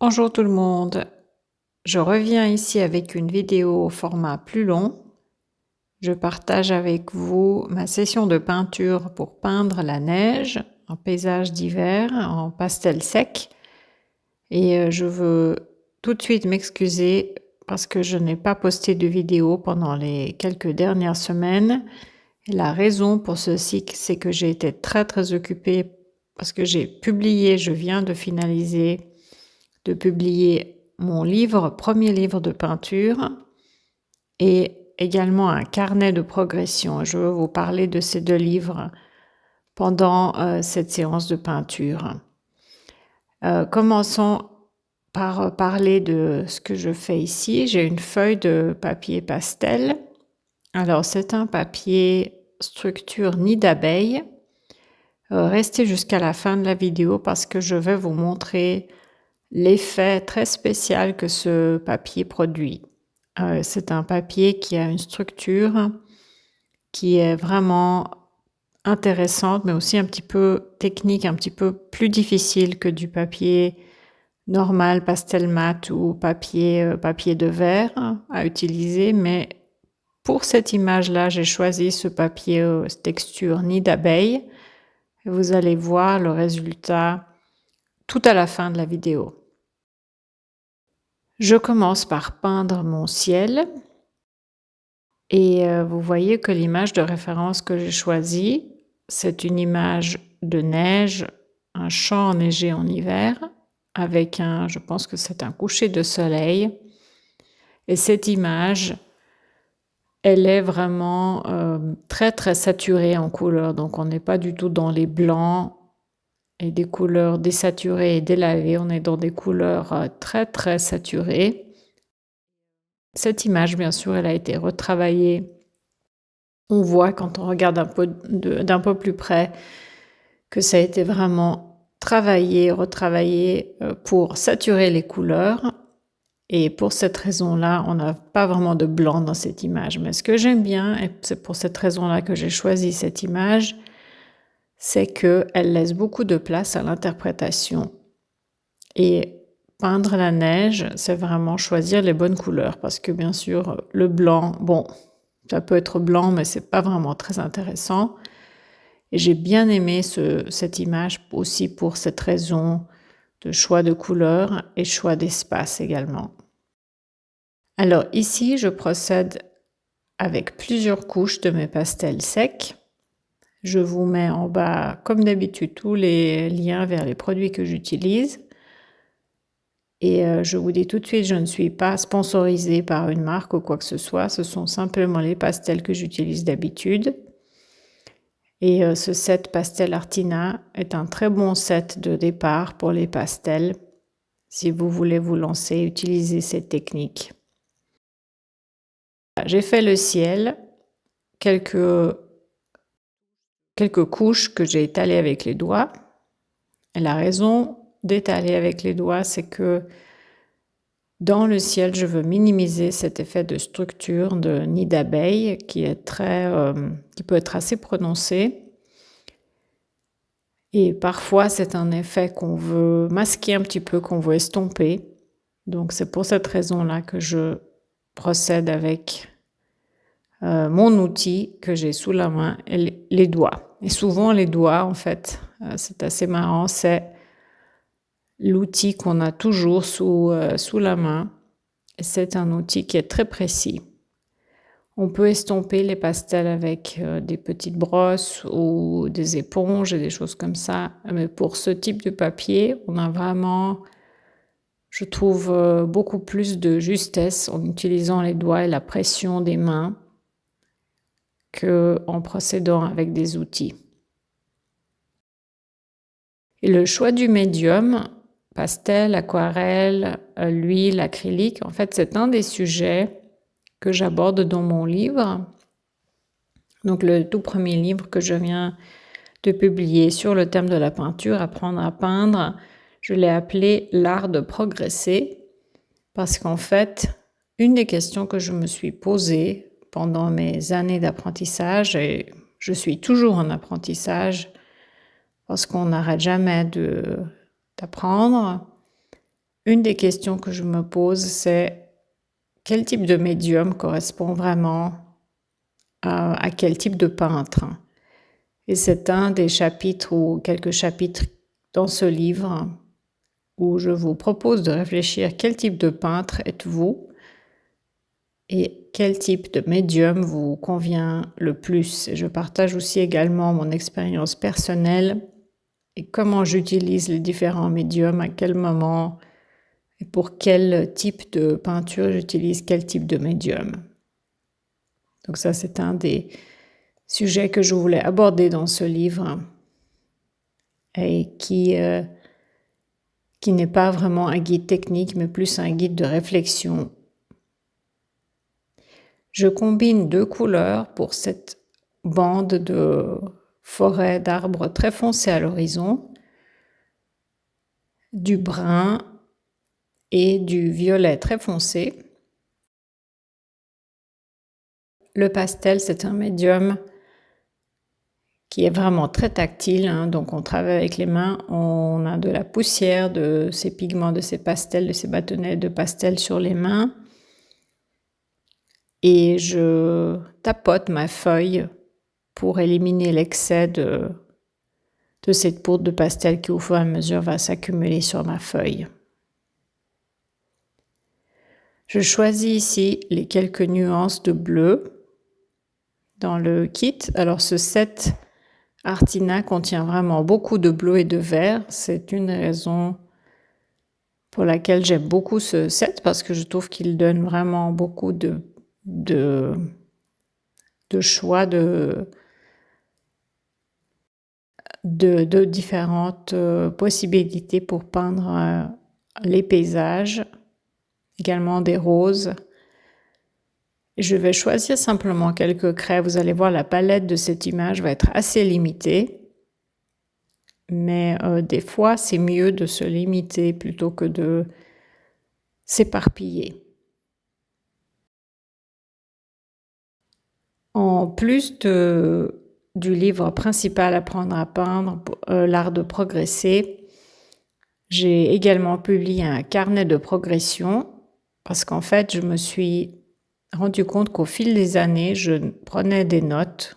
Bonjour tout le monde, je reviens ici avec une vidéo au format plus long. Je partage avec vous ma session de peinture pour peindre la neige en paysage d'hiver, en pastel sec. Et je veux tout de suite m'excuser parce que je n'ai pas posté de vidéo pendant les quelques dernières semaines. Et la raison pour ceci, c'est que j'ai été très occupée parce que je viens de finaliser de publier mon premier livre de peinture et également un carnet de progression. Je veux vous parler de ces deux livres pendant cette séance de peinture. Commençons par parler de ce que je fais ici. J'ai une feuille de papier pastel. Alors c'est un papier structure nid d'abeille. Restez jusqu'à la fin de la vidéo parce que je vais vous montrer l'effet très spécial que ce papier produit. C'est un papier qui a une structure qui est vraiment intéressante, mais aussi un petit peu technique, un petit peu plus difficile que du papier normal, pastel mat ou papier de verre à utiliser. Mais pour cette image-là, j'ai choisi ce papier texture nid d'abeille. Vous allez voir le résultat tout à la fin de la vidéo. Je commence par peindre mon ciel et vous voyez que l'image de référence que j'ai choisie, c'est une image de neige, un champ enneigé en hiver avec je pense que c'est un coucher de soleil. Et cette image, elle est vraiment très saturée en couleurs, donc on n'est pas du tout dans les blancs et des couleurs désaturées et délavées, on est dans des couleurs très saturées. Cette image, bien sûr, elle a été retravaillée. On voit quand on regarde d'un peu plus près que ça a été vraiment travaillé, retravaillé pour saturer les couleurs. Et pour cette raison-là, on n'a pas vraiment de blanc dans cette image. Mais ce que j'aime bien, et c'est pour cette raison-là que j'ai choisi cette image, c'est qu'elle laisse beaucoup de place à l'interprétation. Et peindre la neige, c'est vraiment choisir les bonnes couleurs parce que bien sûr, le blanc, bon, ça peut être blanc, mais c'est pas vraiment très intéressant. Et j'ai bien aimé cette image aussi pour cette raison de choix de couleurs et choix d'espace également. Alors ici, je procède avec plusieurs couches de mes pastels secs. Je vous mets en bas, comme d'habitude, tous les liens vers les produits que j'utilise. Et je vous dis tout de suite, je ne suis pas sponsorisée par une marque ou quoi que ce soit. Ce sont simplement les pastels que j'utilise d'habitude. Et ce set Pastel Artina est un très bon set de départ pour les pastels. Si vous voulez vous lancer, utilisez cette technique. J'ai fait le ciel, quelques couches que j'ai étalées avec les doigts. Et la raison d'étaler avec les doigts, c'est que dans le ciel, je veux minimiser cet effet de structure de nid d'abeille qui peut être assez prononcé. Et parfois, c'est un effet qu'on veut masquer un petit peu, qu'on veut estomper. Donc, c'est pour cette raison-là que je procède avec mon outil que j'ai sous la main et les doigts. Et souvent, les doigts, en fait, c'est assez marrant, c'est l'outil qu'on a toujours sous la main. C'est un outil qui est très précis. On peut estomper les pastels avec des petites brosses ou des éponges et des choses comme ça. Mais pour ce type de papier, on a vraiment, je trouve, beaucoup plus de justesse en utilisant les doigts et la pression des mains qu'en procédant avec des outils. Et le choix du médium, pastel, aquarelle, l'huile, acrylique, en fait, c'est un des sujets que j'aborde dans mon livre. Donc le tout premier livre que je viens de publier sur le thème de la peinture, apprendre à peindre, je l'ai appelé l'art de progresser parce qu'en fait, une des questions que je me suis posée pendant mes années d'apprentissage, et je suis toujours en apprentissage parce qu'on n'arrête jamais d'apprendre, une des questions que je me pose, c'est quel type de médium correspond vraiment à quel type de peintre? Et c'est un des chapitres ou quelques chapitres dans ce livre où je vous propose de réfléchir quel type de peintre êtes-vous et quel type de médium vous convient le plus. Et je partage aussi également mon expérience personnelle et comment j'utilise les différents médiums, à quel moment et pour quel type de peinture j'utilise quel type de médium. Donc ça, c'est un des sujets que je voulais aborder dans ce livre et qui n'est pas vraiment un guide technique, mais plus un guide de réflexion. Je combine 2 couleurs pour cette bande de forêt d'arbres très foncé à l'horizon, du brun et du violet très foncé. Le pastel, c'est un médium qui est vraiment très tactile, hein, donc on travaille avec les mains, on a de la poussière de ces pigments, de ces pastels, de ces bâtonnets de pastel sur les mains. Et je tapote ma feuille pour éliminer l'excès de cette poudre de pastel qui au fur et à mesure va s'accumuler sur ma feuille. Je choisis ici les quelques nuances de bleu dans le kit. Alors ce set Artina contient vraiment beaucoup de bleu et de vert. C'est une raison pour laquelle j'aime beaucoup ce set parce que je trouve qu'il donne vraiment beaucoup de choix de différentes possibilités pour peindre les paysages, également des roses. Je vais choisir simplement quelques craies. Vous allez voir, la palette de cette image va être assez limitée. Mais des fois, c'est mieux de se limiter plutôt que de s'éparpiller. En plus du livre principal Apprendre à peindre, l'art de progresser, j'ai également publié un carnet de progression parce qu'en fait, je me suis rendu compte qu'au fil des années, je prenais des notes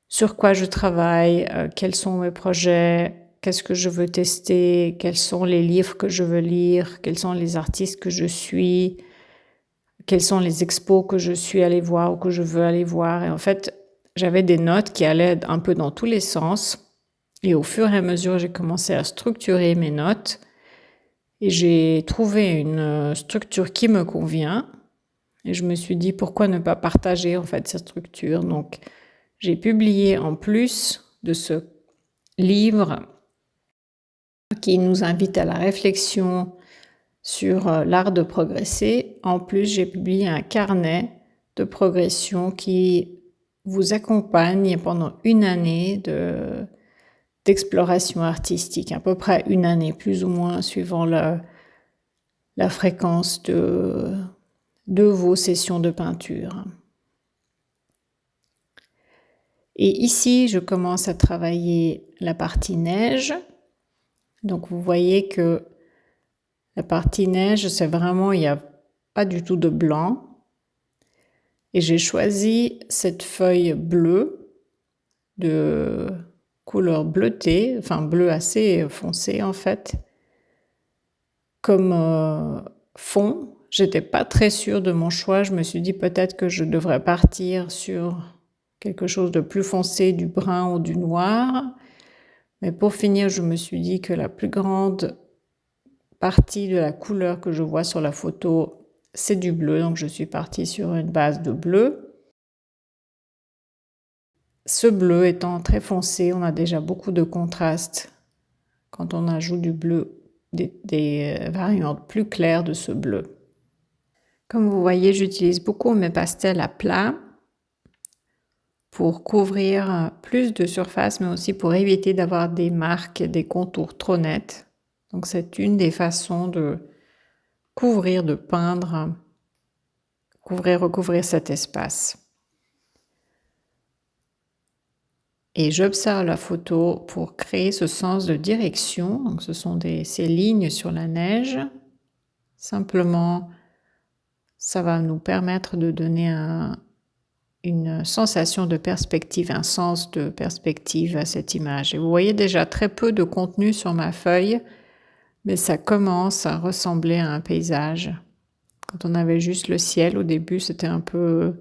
sur quoi je travaille, quels sont mes projets, qu'est-ce que je veux tester, quels sont les livres que je veux lire, quels sont les artistes que je suis, quelles sont les expos que je suis allée voir ou que je veux aller voir. Et en fait, j'avais des notes qui allaient un peu dans tous les sens. Et au fur et à mesure, j'ai commencé à structurer mes notes. Et j'ai trouvé une structure qui me convient. Et je me suis dit, pourquoi ne pas partager en fait cette structure? Donc, j'ai publié en plus de ce livre qui nous invite à la réflexion sur l'art de progresser. En plus, j'ai publié un carnet de progression qui vous accompagne pendant une année d'exploration artistique, à peu près une année, plus ou moins, suivant la fréquence de vos sessions de peinture. Et ici, je commence à travailler la partie neige. Donc, vous voyez que la partie neige, c'est vraiment, il n'y a pas du tout de blanc. Et j'ai choisi cette feuille bleue de couleur bleutée, enfin bleu assez foncé en fait, comme fond. J'étais pas très sûre de mon choix. Je me suis dit peut-être que je devrais partir sur quelque chose de plus foncé, du brun ou du noir. Mais pour finir, je me suis dit que la plus grande partie de la couleur que je vois sur la photo, c'est du bleu. Donc je suis partie sur une base de bleu. Ce bleu étant très foncé, on a déjà beaucoup de contraste quand on ajoute du bleu, des variantes plus claires de ce bleu. Comme vous voyez, j'utilise beaucoup mes pastels à plat pour couvrir plus de surface, mais aussi pour éviter d'avoir des marques, des contours trop nets. Donc c'est une des façons de couvrir, de peindre, recouvrir cet espace. et j'observe la photo pour créer ce sens de direction. Donc ce sont ces lignes sur la neige. Simplement, ça va nous permettre de donner une sensation de perspective, un sens de perspective à cette image. Et vous voyez déjà très peu de contenu sur ma feuille, mais ça commence à ressembler à un paysage. Quand on avait juste le ciel au début, c'était un peu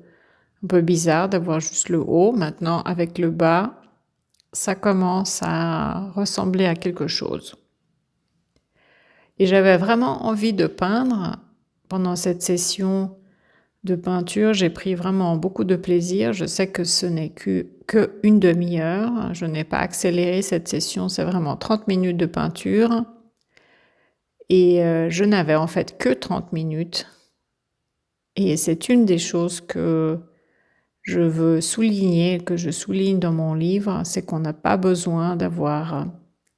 bizarre d'avoir juste le haut. Maintenant, avec le bas, ça commence à ressembler à quelque chose. Et j'avais vraiment envie de peindre pendant cette session de peinture. J'ai pris vraiment beaucoup de plaisir. Je sais que ce n'est que une demi-heure. Je n'ai pas accéléré cette session. C'est vraiment 30 minutes de peinture. Et je n'avais en fait que 30 minutes. Et c'est une des choses que je veux souligner, que je souligne dans mon livre, c'est qu'on n'a pas besoin d'avoir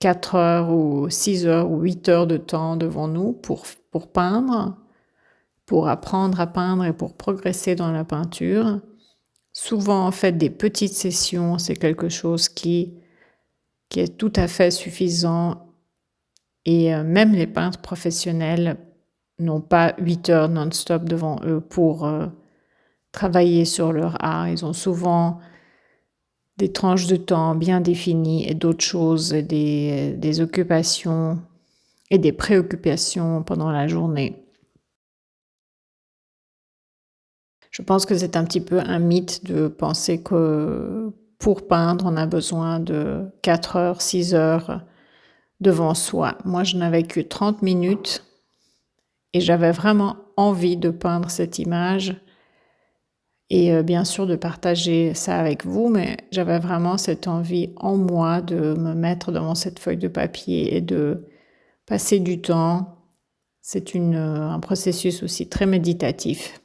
4 heures ou 6 heures ou 8 heures de temps devant nous pour peindre, pour apprendre à peindre et pour progresser dans la peinture. Souvent, en fait, des petites sessions, c'est quelque chose qui est tout à fait suffisant. Et même les peintres professionnels n'ont pas 8 heures non-stop devant eux pour travailler sur leur art. Ils ont souvent des tranches de temps bien définies et d'autres choses, et des occupations et des préoccupations pendant la journée. Je pense que c'est un petit peu un mythe de penser que pour peindre, on a besoin de 4 heures, 6 heures devant soi. Moi, je n'avais que 30 minutes et j'avais vraiment envie de peindre cette image et bien sûr de partager ça avec vous, mais j'avais vraiment cette envie en moi de me mettre devant cette feuille de papier et de passer du temps. C'est un processus aussi très méditatif.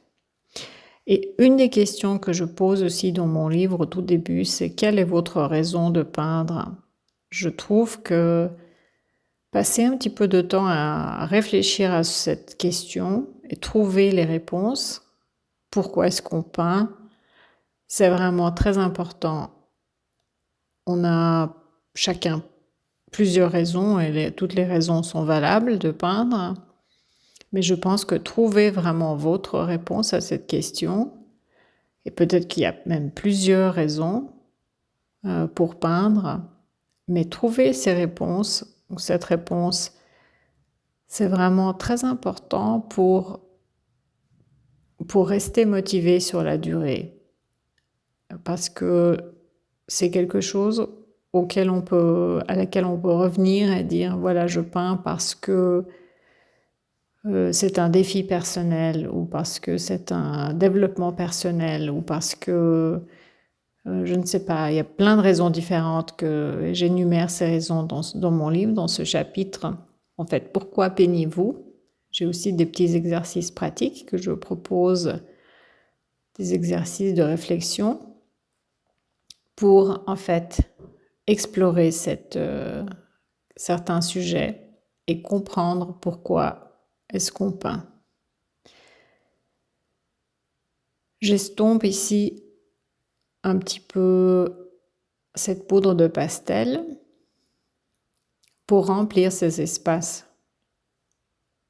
Et une des questions que je pose aussi dans mon livre au tout début, c'est quelle est votre raison de peindre? Je trouve que passer un petit peu de temps à réfléchir à cette question et trouver les réponses, pourquoi est-ce qu'on peint? C'est vraiment très important. On a chacun plusieurs raisons et toutes les raisons sont valables de peindre. Mais je pense que trouver vraiment votre réponse à cette question, et peut-être qu'il y a même plusieurs raisons pour peindre, mais trouver ces réponses, ou cette réponse, c'est vraiment très important pour rester motivé sur la durée. Parce que c'est quelque chose à laquelle on peut revenir et dire, voilà, je peins parce que c'est un défi personnel ou parce que c'est un développement personnel ou parce que, je ne sais pas, il y a plein de raisons différentes que j'énumère ces raisons dans mon livre, dans ce chapitre. En fait, pourquoi peignez-vous? J'ai aussi des petits exercices pratiques que je propose, des exercices de réflexion pour en fait explorer certains sujets et comprendre pourquoi est-ce qu'on peint. J'estompe ici un petit peu cette poudre de pastel pour remplir ces espaces.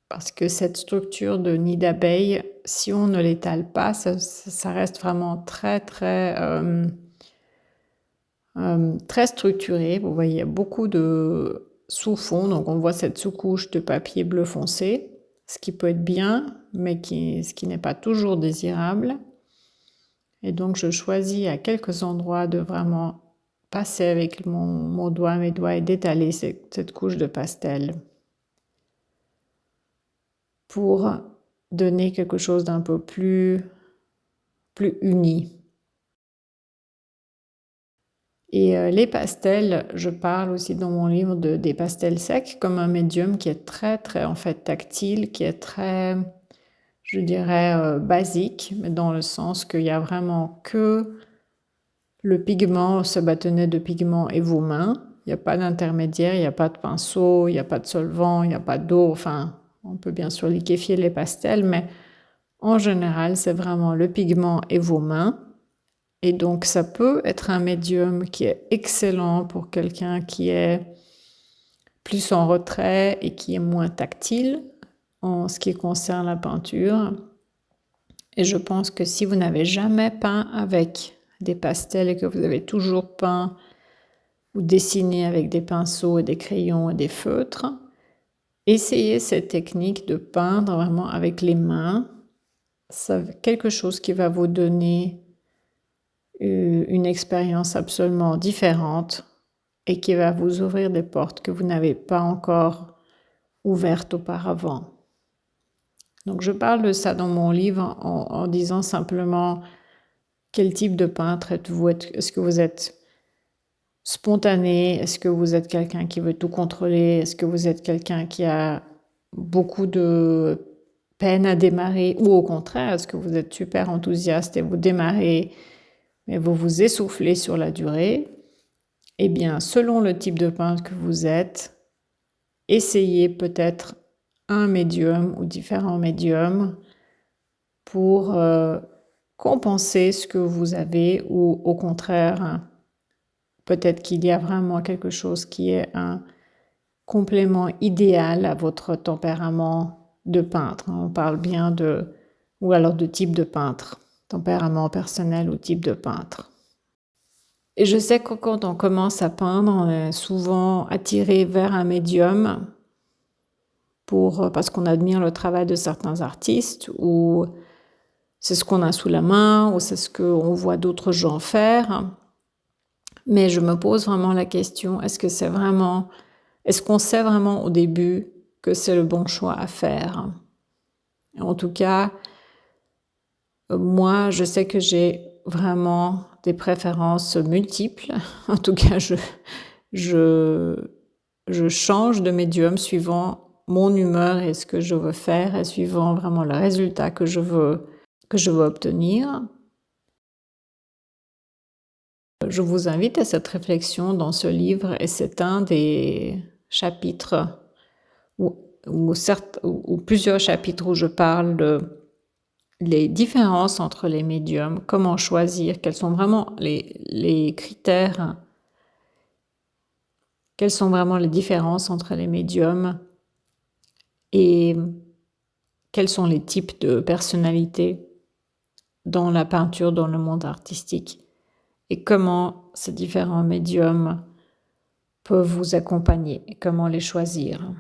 Parce que cette structure de nid d'abeille, si on ne l'étale pas, ça reste vraiment très structuré. Vous voyez, il y a beaucoup de sous-fond, donc on voit cette sous-couche de papier bleu foncé, ce qui peut être bien, mais ce qui n'est pas toujours désirable. Et donc je choisis à quelques endroits de vraiment passer avec mes doigts et d'étaler cette couche de pastel pour donner quelque chose d'un peu plus uni. Et les pastels, je parle aussi dans mon livre des pastels secs comme un médium qui est très en fait tactile, qui est très, je dirais, basique, mais dans le sens qu'il y a vraiment que le pigment, ce bâtonnet de pigment et vos mains. Il n'y a pas d'intermédiaire, il n'y a pas de pinceau, il n'y a pas de solvant, il n'y a pas d'eau. Enfin, on peut bien sûr liquéfier les pastels, mais en général, c'est vraiment le pigment et vos mains. Et donc, ça peut être un médium qui est excellent pour quelqu'un qui est plus en retrait et qui est moins tactile en ce qui concerne la peinture. Et je pense que si vous n'avez jamais peint avec des pastels et que vous avez toujours peint ou dessiné avec des pinceaux et des crayons et des feutres, essayez cette technique de peindre vraiment avec les mains. C'est quelque chose qui va vous donner une expérience absolument différente et qui va vous ouvrir des portes que vous n'avez pas encore ouvertes auparavant. Donc je parle de ça dans mon livre en disant simplement quel type de peintre êtes-vous? Est-ce que vous êtes spontané? Est-ce que vous êtes quelqu'un qui veut tout contrôler? Est-ce que vous êtes quelqu'un qui a beaucoup de peine à démarrer? Ou au contraire, est-ce que vous êtes super enthousiaste et vous démarrez mais vous vous essoufflez sur la durée? Eh bien, selon le type de peintre que vous êtes, essayez peut-être un médium ou différents médiums pour compenser ce que vous avez ou au contraire, peut-être qu'il y a vraiment quelque chose qui est un complément idéal à votre tempérament de peintre. On parle bien ou alors de type de peintre, tempérament personnel ou type de peintre. Et je sais que quand on commence à peindre, on est souvent attiré vers un médium parce qu'on admire le travail de certains artistes ou c'est ce qu'on a sous la main ou c'est ce qu'on voit d'autres gens faire. Mais je me pose vraiment la question, est-ce qu'on sait vraiment au début que c'est le bon choix à faire? En tout cas, moi, je sais que j'ai vraiment des préférences multiples. En tout cas, je change de médium suivant mon humeur et ce que je veux faire et suivant vraiment le résultat que je veux obtenir. Je vous invite à cette réflexion dans ce livre et c'est un des chapitres ou plusieurs chapitres où je parle de les différences entre les médiums, comment choisir, quels sont vraiment les critères, quelles sont vraiment les différences entre les médiums et quels sont les types de personnalités dans la peinture, dans le monde artistique et comment ces différents médiums peuvent vous accompagner et comment les choisir.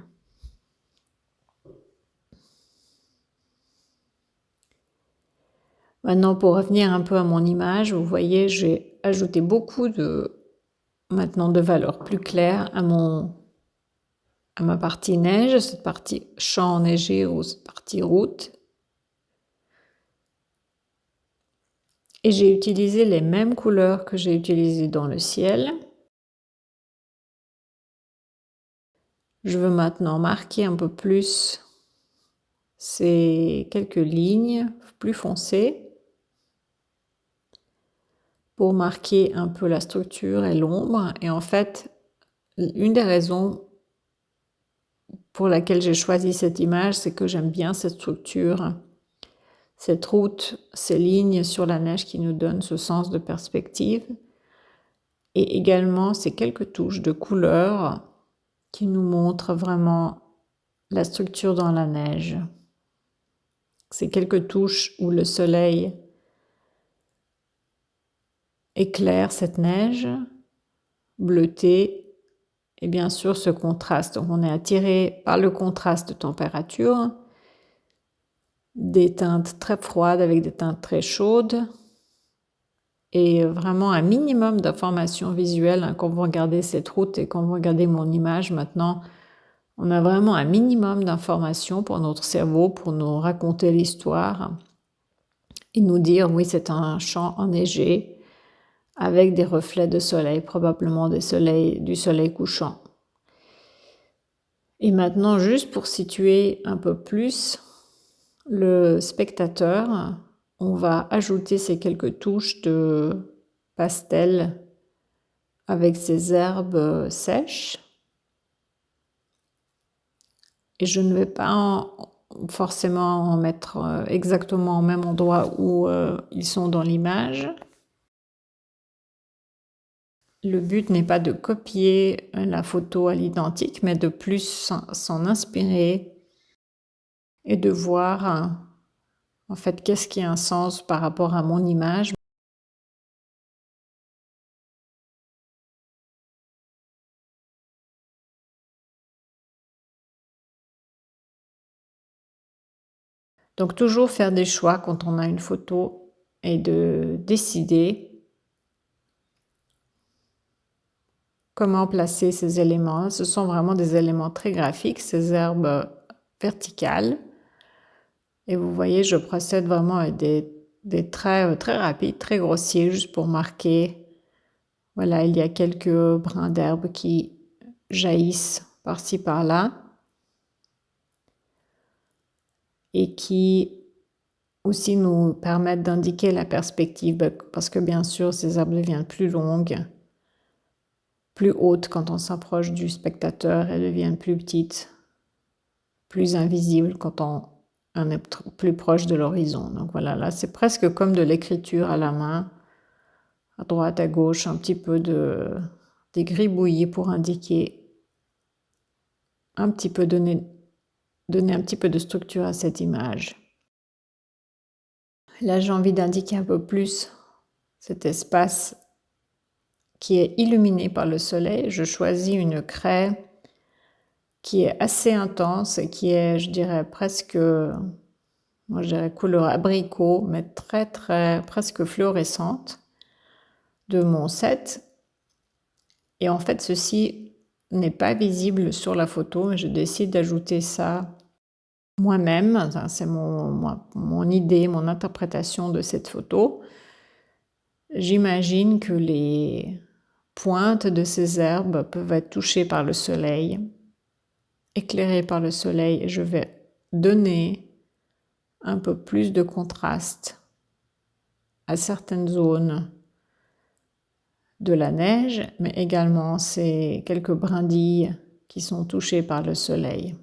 Maintenant, pour revenir un peu à mon image, vous voyez, j'ai ajouté beaucoup de valeurs plus claires à ma partie neige, cette partie champ enneigé ou cette partie route. Et j'ai utilisé les mêmes couleurs que j'ai utilisées dans le ciel. Je veux maintenant marquer un peu plus ces quelques lignes plus foncées pour marquer un peu la structure et l'ombre. Et en fait, une des raisons pour laquelle j'ai choisi cette image, c'est que j'aime bien cette structure, cette route, ces lignes sur la neige qui nous donnent ce sens de perspective. Et également ces quelques touches de couleurs qui nous montrent vraiment la structure dans la neige. Ces quelques touches où le soleil éclaire cette neige bleutée et bien sûr ce contraste. Donc on est attiré par le contraste de température, des teintes très froides avec des teintes très chaudes et vraiment un minimum d'informations visuelles. Quand vous regardez cette route et quand vous regardez mon image maintenant, on a vraiment un minimum d'informations pour notre cerveau, pour nous raconter l'histoire et nous dire oui, c'est un champ enneigé avec des reflets de soleil, probablement du soleil couchant. Et maintenant, juste pour situer un peu plus le spectateur, on va ajouter ces quelques touches de pastel avec ces herbes sèches. Et je ne vais pas forcément en mettre exactement au même endroit où ils sont dans l'image. Le but n'est pas de copier la photo à l'identique, mais de plus s'en inspirer et de voir en fait qu'est-ce qui a un sens par rapport à mon image. Donc toujours faire des choix quand on a une photo et de décider comment placer ces éléments. Ce sont vraiment des éléments très graphiques, ces herbes verticales. Et vous voyez, je procède vraiment avec des traits très rapides, très grossiers, juste pour marquer. Voilà, il y a quelques brins d'herbe qui jaillissent par-ci par-là et qui aussi nous permettent d'indiquer la perspective, parce que bien sûr, ces herbes deviennent plus longues, plus hautes quand on s'approche du spectateur et deviennent plus petites, plus invisibles quand on est plus proche de l'horizon. Donc voilà, là c'est presque comme de l'écriture à la main, à droite, à gauche, un petit peu des gribouillis pour indiquer un petit peu, donner un petit peu de structure à cette image. Là j'ai envie d'indiquer un peu plus cet espace qui est illuminé par le soleil. Je choisis une craie qui est assez intense et qui est, je dirais, presque, moi je dirais couleur abricot, mais très presque fluorescente de mon set. Et en fait, ceci n'est pas visible sur la photo, mais je décide d'ajouter ça moi-même. C'est mon idée, mon interprétation de cette photo. J'imagine que les pointes de ces herbes peuvent être touchées par le soleil, éclairées par le soleil, et je vais donner un peu plus de contraste à certaines zones de la neige, mais également ces quelques brindilles qui sont touchées par le soleil.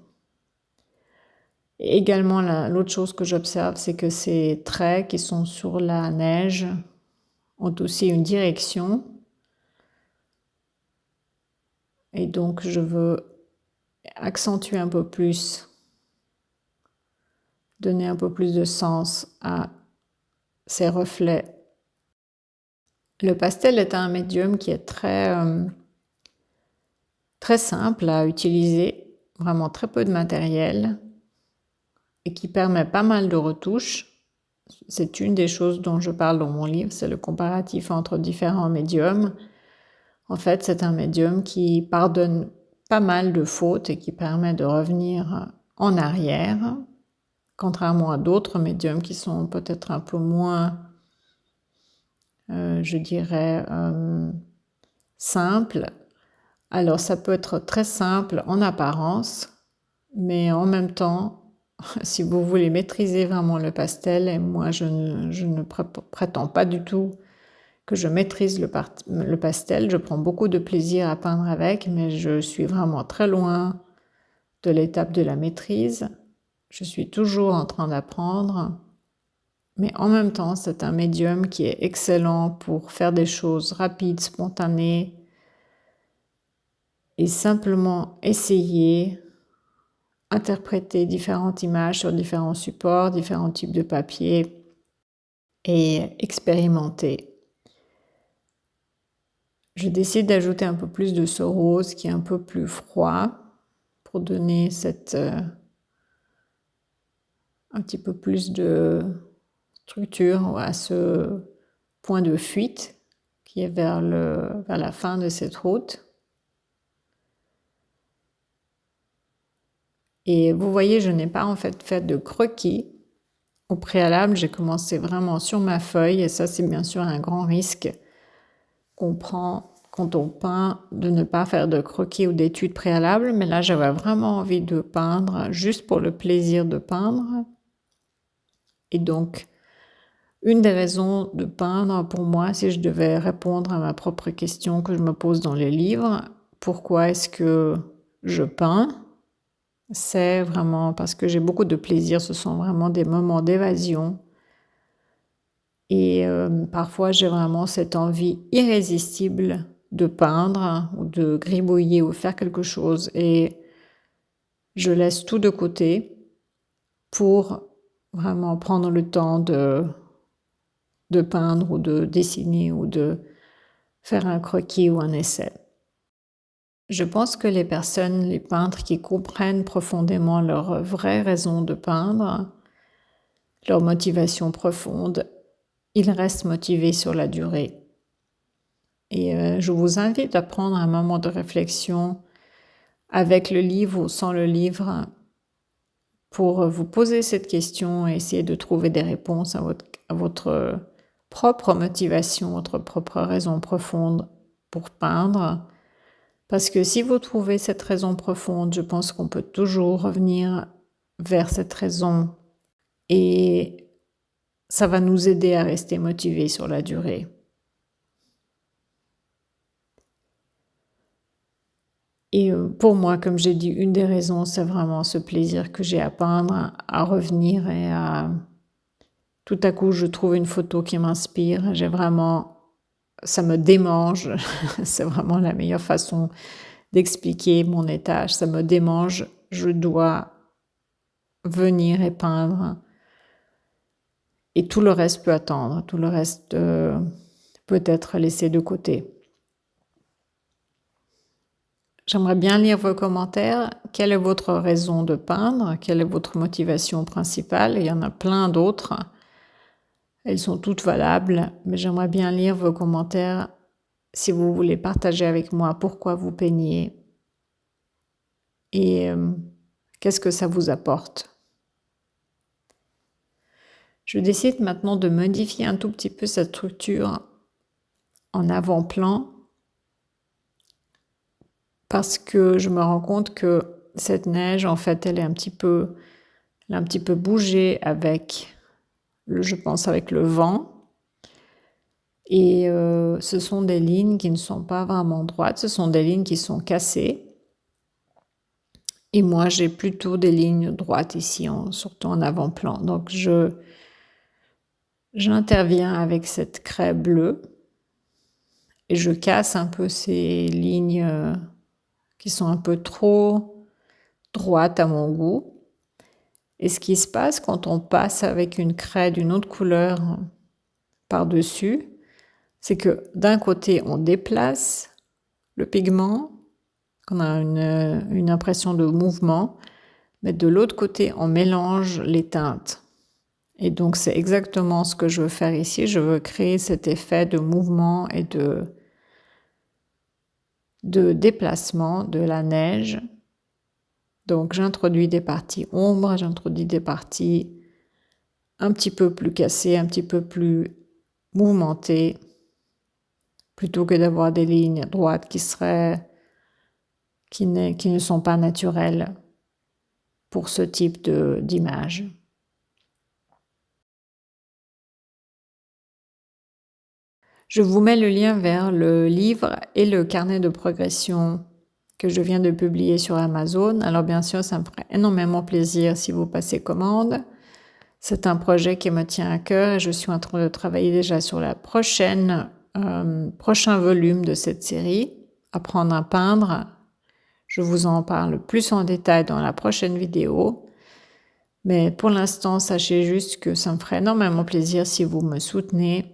Et également, l'autre chose que j'observe, c'est que ces traits qui sont sur la neige ont aussi une direction. Et donc, je veux accentuer un peu plus, donner un peu plus de sens à ces reflets. Le pastel est un médium qui est très simple à utiliser, vraiment très peu de matériel et qui permet pas mal de retouches. C'est une des choses dont je parle dans mon livre, c'est le comparatif entre différents médiums. En fait, c'est un médium qui pardonne pas mal de fautes et qui permet de revenir en arrière, contrairement à d'autres médiums qui sont peut-être un peu moins, je dirais, simples. Alors, ça peut être très simple en apparence, mais en même temps, si vous voulez maîtriser vraiment le pastel, et moi je ne prétends pas du tout que je maîtrise le pastel, je prends beaucoup de plaisir à peindre avec, mais je suis vraiment très loin de l'étape de la maîtrise. Je suis toujours en train d'apprendre, mais en même temps, c'est un médium qui est excellent pour faire des choses rapides, spontanées, et simplement essayer, interpréter différentes images sur différents supports, différents types de papier, et expérimenter. Je décide d'ajouter un peu plus de ce rose qui est un peu plus froid pour donner un petit peu plus de structure à ce point de fuite qui est vers la fin de cette route. Et vous voyez, je n'ai pas en fait de croquis. Au préalable, j'ai commencé vraiment sur ma feuille et ça, c'est bien sûr un grand risque qu'on prend quand on peint, de ne pas faire de croquis ou d'études préalables, mais là j'avais vraiment envie de peindre juste pour le plaisir de peindre. Et donc, une des raisons de peindre pour moi, si je devais répondre à ma propre question que je me pose dans les livres, pourquoi est-ce que je peins? C'est vraiment parce que j'ai beaucoup de plaisir, ce sont vraiment des moments d'évasion. Et parfois j'ai vraiment cette envie irrésistible de peindre ou de gribouiller ou faire quelque chose et je laisse tout de côté pour vraiment prendre le temps de peindre ou de dessiner ou de faire un croquis ou un essai. Je pense que les peintres qui comprennent profondément leur vraie raison de peindre, leur motivation profonde, ils restent motivés sur la durée. Et je vous invite à prendre un moment de réflexion avec le livre ou sans le livre pour vous poser cette question et essayer de trouver des réponses à votre propre motivation, votre propre raison profonde pour peindre. Parce que si vous trouvez cette raison profonde, je pense qu'on peut toujours revenir vers cette raison et ça va nous aider à rester motivés sur la durée. Et pour moi, comme j'ai dit, une des raisons, c'est vraiment ce plaisir que j'ai à peindre, à revenir et à... Tout à coup, je trouve une photo qui m'inspire. Ça me démange. C'est vraiment la meilleure façon d'expliquer mon état. Ça me démange. Je dois venir et peindre. Et tout le reste peut attendre. Tout le reste peut être laissé de côté. J'aimerais bien lire vos commentaires. Quelle est votre raison de peindre? Quelle est votre motivation principale? Il y en a plein d'autres. Elles sont toutes valables, mais j'aimerais bien lire vos commentaires si vous voulez partager avec moi pourquoi vous peignez et qu'est-ce que ça vous apporte. Je décide maintenant de modifier un tout petit peu cette structure en avant-plan parce que je me rends compte que cette neige, en fait, elle a un petit peu bougé avec le vent. Et ce sont des lignes qui ne sont pas vraiment droites, ce sont des lignes qui sont cassées. Et moi, j'ai plutôt des lignes droites ici, surtout en avant-plan. Donc, j'interviens avec cette craie bleue et je casse un peu ces lignes qui sont un peu trop droites à mon goût. Et ce qui se passe quand on passe avec une craie d'une autre couleur par-dessus, c'est que d'un côté, on déplace le pigment, on a une impression de mouvement, mais de l'autre côté, on mélange les teintes. Et donc, c'est exactement ce que je veux faire ici. Je veux créer cet effet de mouvement et de déplacement de la neige. Donc, j'introduis des parties ombres, j'introduis des parties un petit peu plus cassées, un petit peu plus mouvementées, plutôt que d'avoir des lignes droites qui ne sont pas naturelles pour ce type d'image. Je vous mets le lien vers le livre et le carnet de progression que je viens de publier sur Amazon. Alors bien sûr, ça me ferait énormément plaisir si vous passez commande. C'est un projet qui me tient à cœur et je suis en train de travailler déjà sur la prochain volume de cette série, Apprendre à peindre. Je vous en parle plus en détail dans la prochaine vidéo. Mais pour l'instant, sachez juste que ça me ferait énormément plaisir si vous me soutenez,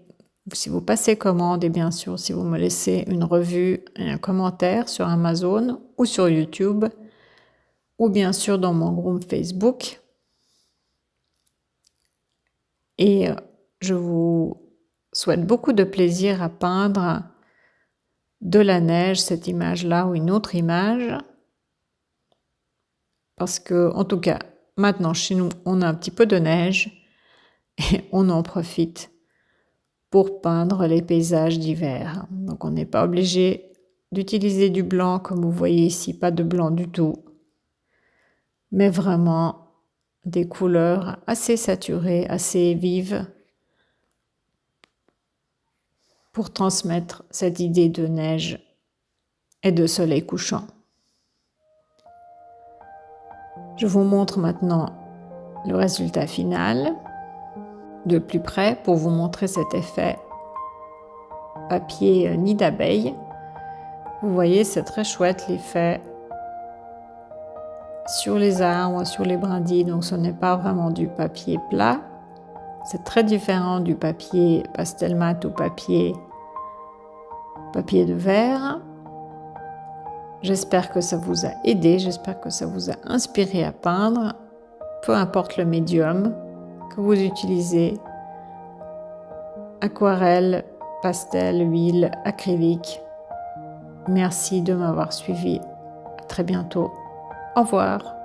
si vous passez commande et bien sûr si vous me laissez une revue et un commentaire sur Amazon ou sur YouTube ou bien sûr dans mon groupe Facebook. Et je vous souhaite beaucoup de plaisir à peindre de la neige, cette image-là ou une autre image. Parce que, en tout cas, maintenant chez nous, on a un petit peu de neige et on en profite pour peindre les paysages d'hiver. Donc on n'est pas obligé d'utiliser du blanc comme vous voyez ici, pas de blanc du tout, mais vraiment des couleurs assez saturées, assez vives pour transmettre cette idée de neige et de soleil couchant. Je vous montre maintenant le résultat final de plus près pour vous montrer cet effet papier nid d'abeille. Vous voyez, c'est très chouette l'effet sur les arbres, sur les brindilles. Donc ce n'est pas vraiment du papier plat. C'est très différent du papier pastel mat ou papier de verre. J'espère que ça vous a aidé, j'espère que ça vous a inspiré à peindre, peu importe le médium que vous utilisez, aquarelle, pastel, huile, acrylique. Merci de m'avoir suivi. À très bientôt. Au revoir.